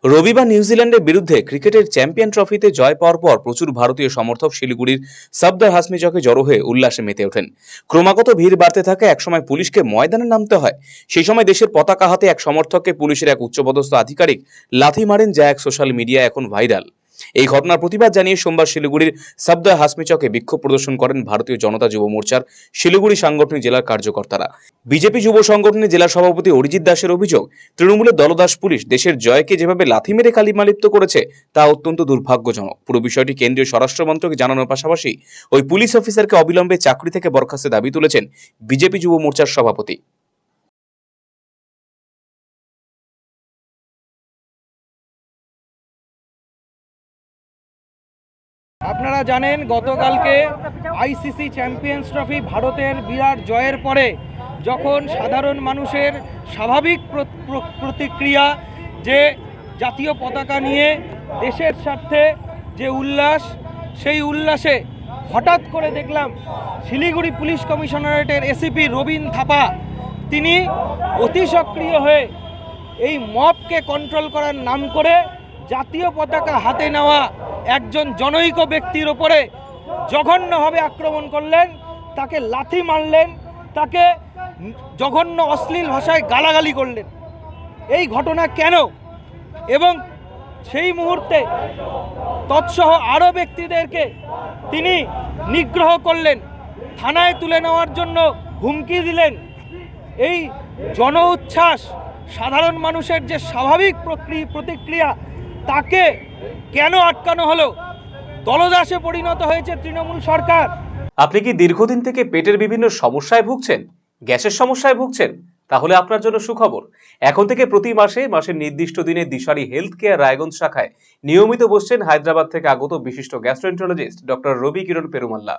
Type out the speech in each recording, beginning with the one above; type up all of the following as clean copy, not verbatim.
রবিবার নিউজিল্যান্ডের বিরুদ্ধে ক্রিকেটের চ্যাম্পিয়ন ট্রফিতে জয় পাওয়ার পর প্রচুর ভারতীয় সমর্থক শিলিগুড়ির সফদর হাসমি চকে জড়ো হয়ে উল্লাসে মেতে ওঠেন। ক্রমাগত ভিড় বাড়তে থাকে, একসময় পুলিশকে ময়দানে নামতে হয়। সেই সময় দেশের পতাকা হাতে এক সমর্থককে পুলিশের এক উচ্চপদস্থ আধিকারিক লাথি মারেন, যা এক সোশ্যাল মিডিয়ায় এখন ভাইরাল। এই ঘটনার প্রতিবাদ জানিয়ে সোমবার শিলিগুড়ির সফদর হাসমি চকে বিক্ষোভ প্রদর্শন করেন ভারতীয় জনতা যুব মোর্চার শিলিগুড়ি সাংগঠনিক জেলার কার্যকর্তারা। বিজেপি যুব সংগঠনের জেলা সভাপতি অরিজিৎ দাসের অভিযোগ, তৃণমূলের দলদাস পুলিশ দেশের জয়কে যেভাবে লাথি মেরে কালিমালিপ্ত করেছে তা অত্যন্ত দুর্ভাগ্যজনক। পুরো বিষয়টি কেন্দ্রীয় স্বরাষ্ট্রমন্ত্রকে জানানোর পাশাপাশি ওই পুলিশ অফিসারকে অবিলম্বে চাকরি থেকে বরখাস্তের দাবি তুলেছেন বিজেপি যুব মোর্চার সভাপতি। আপনারা জানেন গতকালকে আইসিসি চ্যাম্পিয়ন্স ট্রফি ভারতের বিরাট জয়ের পরে যখন সাধারণ মানুষের স্বাভাবিক প্রতিক্রিয়া, যে জাতীয় পতাকা নিয়ে দেশের স্বার্থে যে উল্লাস, সেই উল্লাসে হঠাৎ করে দেখলাম শিলিগুড়ি পুলিশ কমিশনারেটের এসিপি রবীন থাপা তিনি অতি সক্রিয় হয়ে এই মবকে কন্ট্রোল করার নাম করে জাতীয় পতাকা হাতে নেওয়া একজন জনৈক ব্যক্তির ওপরে জঘন্যভাবে আক্রমণ করলেন, তাকে লাথি মারলেন, তাকে জঘন্য অশ্লীল ভাষায় গালাগালি করলেন। এই ঘটনা কেন? এবং সেই মুহূর্তে তৎসহ আরও ব্যক্তিদেরকে তিনি নিগ্রহ করলেন, থানায় তুলে নেওয়ার জন্য হুমকি দিলেন। এই জন উচ্ছ্বাস, সাধারণ মানুষের যে স্বাভাবিক প্রতিক্রিয়া, তাকে কেন আটকানো হলো? দলদাসে পরিণত হয়েছে তৃণমূল সরকার। আপনি কি দীর্ঘদিন থেকে পেটের বিভিন্ন সমস্যায় ভুগছেন, গ্যাসের সমস্যায় ভুগছেন? তাহলে আপনার জন্য সুখবর। এখন থেকে প্রতি মাসের নির্দিষ্ট দিনে দিশারি হেলথ কেয়ার রায়গঞ্জ শাখায় নিয়মিত বসছেন হায়দ্রাবাদ থেকে আগত বিশিষ্ট গ্যাস্ট্রোএন্টারোলজিস্ট ডক্টর রবি কিরণ পেরুমাল্লা।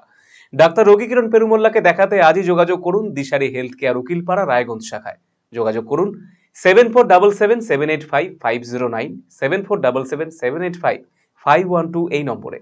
ডাক্তার রবি কিরণ পেরুমাল্লাকে দেখাতে আজই যোগাযোগ করুন দিশারি হেলথ কেয়ার উকিলপাড়া রায়গঞ্জ শাখায়। যোগাযোগ করুন 7477785509, 7477785512 এই নম্বরে।